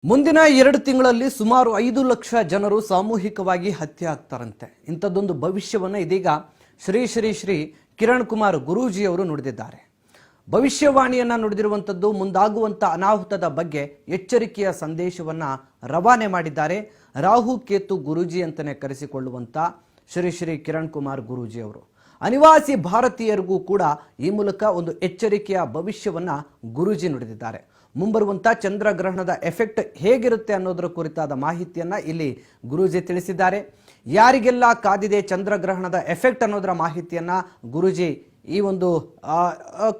ಮುಂದಿನ 2 ತಿಂಗಳಲ್ಲಿ ಸುಮಾರು 5 ಲಕ್ಷ ಜನರು ಸಾಮೂಹಿಕವಾಗಿ ಹತ್ಯೆ ಆಗ್ತಾರಂತೆ. ಇಂಥದ್ದೊಂದು ಭವಿಷ್ಯವನ್ನು ಇದೀಗ ಶ್ರೀ ಶ್ರೀ ಶ್ರೀ ಕಿರಣ್ ಕುಮಾರ್ ಗುರೂಜಿ ಅವರು ನುಡಿದಿದ್ದಾರೆ. ಭವಿಷ್ಯವಾಣಿಯನ್ನ ನುಡಿದಿರುವಂತದ್ದು ಮುಂದಾಗುವಂತ ಅನಾಹುತದ ಬಗ್ಗೆ ಎಚ್ಚರಿಕೆಯ ಸಂದೇಶವನ್ನ ರವಾನೆ ಮಾಡಿದ್ದಾರೆ. ರಾಹು ಕೇತು ಗುರೂಜಿ ಅಂತಾನೆ ಕರೆಸಿಕೊಳ್ಳುವಂತ ಶ್ರೀ ಶ್ರೀ ಕಿರಣ್ ಕುಮಾರ್ ಗುರೂಜಿ ಅವರು ಅನಿವಾಸಿ ಭಾರತೀಯರಿಗೂ ಕೂಡ ಈ ಮೂಲಕ ಒಂದು ಎಚ್ಚರಿಕೆಯ ಭವಿಷ್ಯವನ್ನ ಗುರೂಜಿ ನುಡಿದಿದ್ದಾರೆ. ಮುಂಬರುವಂತ ಚಂದ್ರಗ್ರಹಣದ ಎಫೆಕ್ಟ್ ಹೇಗಿರುತ್ತೆ ಅನ್ನೋದರ ಕುರಿತಾದ ಮಾಹಿತಿಯನ್ನ ಇಲ್ಲಿ ಗುರೂಜಿ ತಿಳಿಸಿದ್ದಾರೆ. ಯಾರಿಗೆಲ್ಲ ಕಾದಿದೆ ಚಂದ್ರಗ್ರಹಣದ ಎಫೆಕ್ಟ್ ಅನ್ನೋದರ ಮಾಹಿತಿಯನ್ನ ಗುರೂಜಿ ಈ ಒಂದು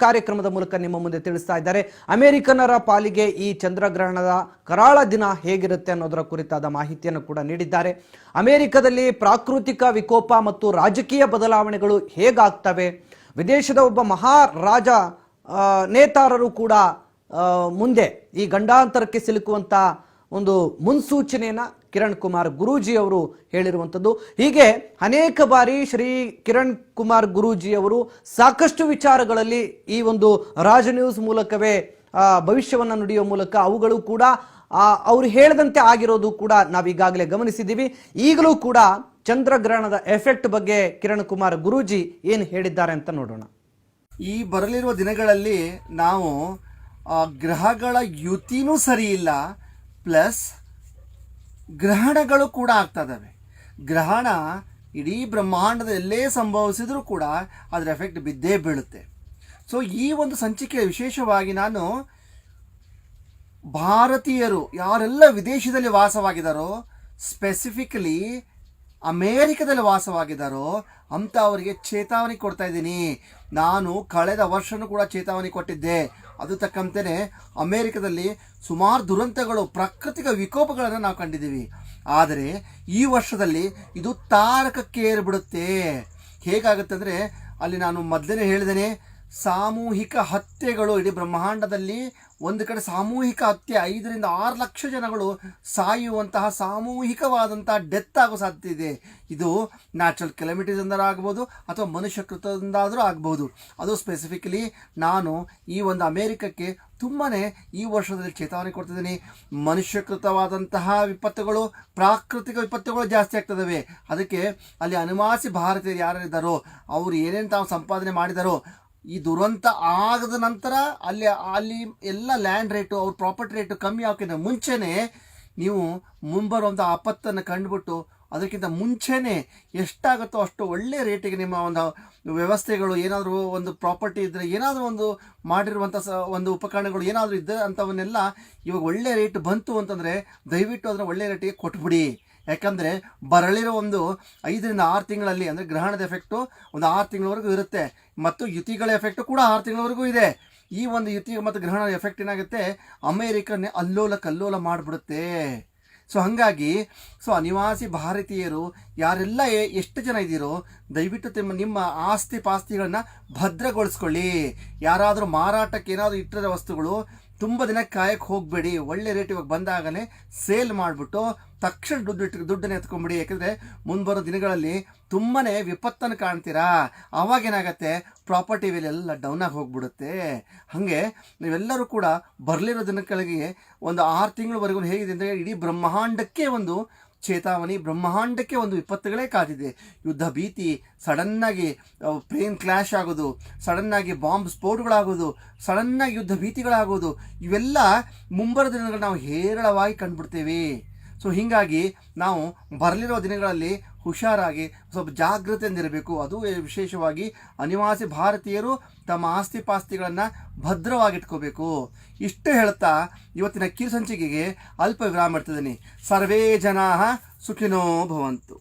ಕಾರ್ಯಕ್ರಮದ ಮೂಲಕ ನಿಮ್ಮ ಮುಂದೆ ತಿಳಿಸ್ತಾ ಇದ್ದಾರೆ. ಅಮೆರಿಕನ್ನರ ಪಾಲಿಗೆ ಈ ಚಂದ್ರಗ್ರಹಣದ ಕರಾಳ ದಿನ ಹೇಗಿರುತ್ತೆ ಅನ್ನೋದರ ಕುರಿತಾದ ಮಾಹಿತಿಯನ್ನು ಕೂಡ ನೀಡಿದ್ದಾರೆ. ಅಮೆರಿಕದಲ್ಲಿ ಪ್ರಾಕೃತಿಕ ವಿಕೋಪ ಮತ್ತು ರಾಜಕೀಯ ಬದಲಾವಣೆಗಳು ಹೇಗಾಗ್ತವೆ, ವಿದೇಶದ ಒಬ್ಬ ಮಹಾರಾಜ ನೇತಾರರು ಕೂಡ ಮುಂದೆ ಈ ಗಂಡಾಂತರಕ್ಕೆ ಸಿಲುಕುವಂತ ಒಂದು ಮುನ್ಸೂಚನೆಯನ್ನ ಕಿರಣ್ ಕುಮಾರ್ ಗುರೂಜಿ ಅವರು ಹೇಳಿರುವಂಥದ್ದು. ಹೀಗೆ ಅನೇಕ ಬಾರಿ ಶ್ರೀ ಕಿರಣ್ ಕುಮಾರ್ ಗುರೂಜಿ ಅವರು ಸಾಕಷ್ಟು ವಿಚಾರಗಳಲ್ಲಿ ಈ ಒಂದು ರಾಜ ನ್ಯೂಸ್ ಮೂಲಕವೇ ಭವಿಷ್ಯವನ್ನ ನುಡಿಯುವ ಮೂಲಕ ಅವುಗಳು ಕೂಡ ಅವರು ಹೇಳದಂತೆ ಆಗಿರೋದು ಕೂಡ ನಾವೀಗಾಗಲೇ ಗಮನಿಸಿದ್ದೀವಿ. ಈಗಲೂ ಕೂಡ ಚಂದ್ರಗ್ರಹಣದ ಎಫೆಕ್ಟ್ ಬಗ್ಗೆ ಕಿರಣ್ ಕುಮಾರ್ ಗುರೂಜಿ ಏನು ಹೇಳಿದ್ದಾರೆ ಅಂತ ನೋಡೋಣ. ಈ ಬರಲಿರುವ ದಿನಗಳಲ್ಲಿ ನಾವು ಗ್ರಹಗಳ ಯುತಿನೂ ಸರಿ ಇಲ್ಲ, ಪ್ಲಸ್ ಗ್ರಹಣಗಳು ಕೂಡ ಆಗ್ತದವೆ. ಗ್ರಹಣ ಇಡೀ ಬ್ರಹ್ಮಾಂಡದ ಎಲ್ಲೇ ಸಂಭವಿಸಿದರೂ ಕೂಡ ಅದರ ಎಫೆಕ್ಟ್ ಬಿದ್ದೇ ಬೀಳುತ್ತೆ. ಸೊ ಈ ಒಂದು ಸಂಚಿಕೆ ವಿಶೇಷವಾಗಿ ನಾನು ಭಾರತೀಯರು ಯಾರೆಲ್ಲ ವಿದೇಶದಲ್ಲಿ ವಾಸವಾಗಿದ್ದಾರೋ, ಸ್ಪೆಸಿಫಿಕಲಿ ಅಮೇರಿಕದಲ್ಲಿ ವಾಸವಾಗಿದ್ದಾರೋ ಅಂಥವರಿಗೆ ಚೇತಾವಣೆ ಕೊಡ್ತಾ ಇದ್ದೀನಿ. ನಾನು ಕಳೆದ ವರ್ಷನೂ ಕೂಡ ಚೇತಾವಣೆ ಕೊಟ್ಟಿದ್ದೆ. ಅದು ತಕ್ಕಂತೆಯೇ ಅಮೇರಿಕದಲ್ಲಿ ಸುಮಾರು ದುರಂತಗಳು, ಪ್ರಾಕೃತಿಕ ವಿಕೋಪಗಳನ್ನು ನಾವು ಕಂಡಿದ್ದೀವಿ. ಆದರೆ ಈ ವರ್ಷದಲ್ಲಿ ಇದು ತಾರಕಕ್ಕೇರಿಬಿಡುತ್ತೆ. ಹೇಗಾಗುತ್ತೆ ಅಂದರೆ, ಅಲ್ಲಿ ನಾನು ಮೊದಲೇ ಹೇಳಿದ್ದೇನೆ, ಸಾಮೂಹಿಕ ಹತ್ಯೆಗಳು ಇಡೀ ಬ್ರಹ್ಮಾಂಡದಲ್ಲಿ ಒಂದು ಕಡೆ ಸಾಮೂಹಿಕ ಹತ್ಯೆ 5 ರಿಂದ 6 ಲಕ್ಷ ಜನಗಳು ಸಾಯುವಂತಹ ಸಾಮೂಹಿಕವಾದಂತಹ ಡೆತ್ ಆಗೋ ಸಾಧ್ಯತೆ ಇದೆ. ಇದು ನ್ಯಾಚುರಲ್ ಕೆಲಮಿಟೀಸಿಂದ ಆಗ್ಬೋದು ಅಥವಾ ಮನುಷ್ಯ ಕೃತದಿಂದಾದರೂ ಆಗ್ಬೋದು. ಅದು ಸ್ಪೆಸಿಫಿಕಲಿ ನಾನು ಈ ಒಂದು ಅಮೇರಿಕಕ್ಕೆ ತುಂಬಾ ಈ ವರ್ಷದಲ್ಲಿ ಚೇತಾವಣೆ ಕೊಡ್ತಿದ್ದೀನಿ. ಮನುಷ್ಯಕೃತವಾದಂತಹ ವಿಪತ್ತುಗಳು, ಪ್ರಾಕೃತಿಕ ವಿಪತ್ತುಗಳು ಜಾಸ್ತಿ ಆಗ್ತದವೆ. ಅದಕ್ಕೆ ಅಲ್ಲಿ ಅನಿವಾಸಿ ಭಾರತೀಯರು ಯಾರಿದ್ದಾರೋ ಅವರು ಏನೇನು ತಾವು ಸಂಪಾದನೆ ಮಾಡಿದಾರೋ, ಈ ದುರಂತ ಆಗದ ನಂತರ ಅಲ್ಲಿ ಎಲ್ಲ ಲ್ಯಾಂಡ್ ರೇಟು, ಅವ್ರ ಪ್ರಾಪರ್ಟಿ ರೇಟು ಕಮ್ಮಿ ಆಗೋಕ್ಕಿಂತ ಮುಂಚೆನೇ ನೀವು ಮುಂಬರುವಂಥ ಆಪತ್ತನ್ನು ಕಂಡುಬಿಟ್ಟು ಅದಕ್ಕಿಂತ ಮುಂಚೆನೇ ಎಷ್ಟಾಗುತ್ತೋ ಅಷ್ಟು ಒಳ್ಳೆಯ ರೇಟಿಗೆ ನಿಮ್ಮ ಒಂದು ವ್ಯವಸ್ಥೆಗಳು, ಏನಾದರೂ ಒಂದು ಪ್ರಾಪರ್ಟಿ ಇದ್ದರೆ, ಏನಾದರೂ ಒಂದು ಮಾಡಿರುವಂಥ ಒಂದು ಉಪಕರಣಗಳು ಏನಾದರೂ ಇದ್ದರೆ ಅಂಥವನ್ನೆಲ್ಲ ಇವಾಗ ಒಳ್ಳೆಯ ರೇಟ್ ಬಂತು ಅಂತಂದರೆ ದಯವಿಟ್ಟು ಅದನ್ನು ಒಳ್ಳೆಯ ರೇಟಿಗೆ ಕೊಟ್ಬಿಡಿ. ಯಾಕಂದರೆ ಬರಲಿರೋ ಒಂದು 5 ರಿಂದ 6 ತಿಂಗಳಲ್ಲಿ, ಅಂದರೆ ಗ್ರಹಣದ ಎಫೆಕ್ಟು ಒಂದು 6 ತಿಂಗಳವರೆಗೂ ಇರುತ್ತೆ, ಮತ್ತು ಯುತಿಗಳ ಎಫೆಕ್ಟು ಕೂಡ 6 ತಿಂಗಳವರೆಗೂ ಇದೆ. ಈ ಒಂದು ಯುತಿ ಮತ್ತು ಗ್ರಹಣದ ಎಫೆಕ್ಟ್ ಏನಾಗುತ್ತೆ, ಅಮೇರಿಕನ್ನೇ ಅಲ್ಲೋಲ ಕಲ್ಲೋಲ ಮಾಡಿಬಿಡುತ್ತೆ. ಸೊ ಹಾಗಾಗಿ ಅನಿವಾಸಿ ಭಾರತೀಯರು ಯಾರೆಲ್ಲ ಎಷ್ಟು ಜನ ಇದ್ದೀರೋ ದಯವಿಟ್ಟು ನಿಮ್ಮ ಆಸ್ತಿ ಪಾಸ್ತಿಗಳನ್ನ ಭದ್ರಗೊಳಿಸ್ಕೊಳ್ಳಿ. ಯಾರಾದರೂ ಮಾರಾಟಕ್ಕೆ ಏನಾದರೂ ಇಟ್ಟಿರೋ ವಸ್ತುಗಳು ತುಂಬ ದಿನ ಕಾಯಕ್ಕೆ ಹೋಗಬೇಡಿ. ಒಳ್ಳೆ ರೇಟ್ ಇವಾಗ ಬಂದಾಗಲೇ ಸೇಲ್ ಮಾಡಿಬಿಟ್ಟು ತಕ್ಷಣ ದುಡ್ಡನ್ನು ಎತ್ಕೊಂಡ್ಬಿಡಿ. ಯಾಕಂದರೆ ಮುಂಬರೋ ದಿನಗಳಲ್ಲಿ ತುಂಬಾ ವಿಪತ್ತನ್ನು ಕಾಣ್ತೀರಾ. ಆವಾಗೇನಾಗತ್ತೆ, ಪ್ರಾಪರ್ಟಿ ಬೆಲೆ ಎಲ್ಲ ಡೌನಾಗಿ ಹೋಗ್ಬಿಡುತ್ತೆ. ಹಾಗೆ ನೀವೆಲ್ಲರೂ ಕೂಡ ಬರಲಿರೋ ದಿನಗಳಿಗೆ ಒಂದು 6 ತಿಂಗಳವರೆಗೂ ಹೇಗಿದೆ ಅಂದರೆ, ಇಡೀ ಬ್ರಹ್ಮಾಂಡಕ್ಕೆ ಒಂದು ಚೇತಾವಣಿ, ಬ್ರಹ್ಮಾಂಡಕ್ಕೆ ಒಂದು ವಿಪತ್ತುಗಳೇ ಕಾದಿದೆ. ಯುದ್ಧ ಭೀತಿ, ಸಡನ್ನಾಗಿ ಪ್ಲೇನ್ ಕ್ಲಾಶ್ ಆಗೋದು, ಸಡನ್ನಾಗಿ ಬಾಂಬ್ ಸ್ಫೋಟಗಳಾಗೋದು, ಸಡನ್ನಾಗಿ ಯುದ್ಧ ಭೀತಿಗಳಾಗೋದು, ಇವೆಲ್ಲ ಮುಂಬರೋ ದಿನಗಳು ನಾವು ಹೇರಳವಾಗಿ ಕಂಡುಬಿಡ್ತೇವೆ. ಸೊ ಹೀಗಾಗಿ ನಾವು ಬರಲಿರೋ ದಿನಗಳಲ್ಲಿ ಹುಷಾರಾಗಿ ಸ್ವಲ್ಪ ಜಾಗೃತೆಯಿಂದಿರಬೇಕು. ಅದು ವಿಶೇಷವಾಗಿ ಅನಿವಾಸಿ ಭಾರತೀಯರು ತಮ್ಮ ಆಸ್ತಿ ಪಾಸ್ತಿಗಳನ್ನು ಭದ್ರವಾಗಿಟ್ಕೋಬೇಕು. ಇಷ್ಟು ಹೇಳ್ತಾ ಇವತ್ತಿನ ಕಿರು ಸಂಚಿಕೆಗೆ ಅಲ್ಪ ವಿರಾಮ ಇಡ್ತಿದ್ದೀನಿ. ಸರ್ವೇ ಜನಾಃ ಸುಖಿನೋ ಭವಂತು.